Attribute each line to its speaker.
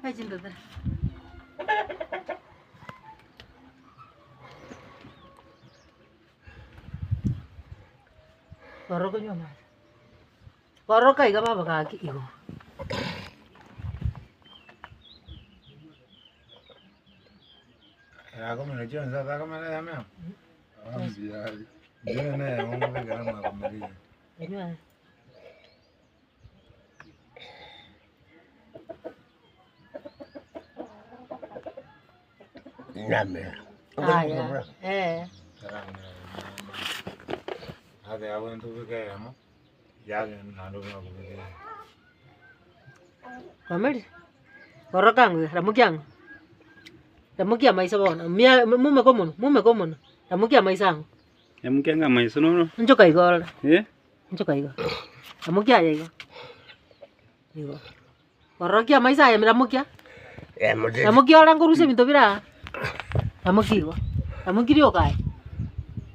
Speaker 1: Hai cinta dah. Baru kau nyoba. Baru kau ikan apa kaki itu?
Speaker 2: Aku mana jual saya tak mana ya mem. Biar jual ni, orang mungkin kerana nak kembali.
Speaker 1: Ini mana?
Speaker 3: Nyame.
Speaker 1: Ya.
Speaker 2: Terang ni. Ada aku yang tu pergi kamu. Jangan nalu aku pergi.
Speaker 1: Pamir. Baru kang, ramukiang. Ramukia mai sabon. Mia mume komon. Ramukia mai sang.
Speaker 4: Ramukia nggak mai sono.
Speaker 1: Unjuk kai gol.
Speaker 4: Unjuk
Speaker 1: kai gol. Ramukia ya itu. Itu. Baru kia mai saya ramukia. Ramukia orang kurus minta bira. Ramukia. Ramukia dia kai.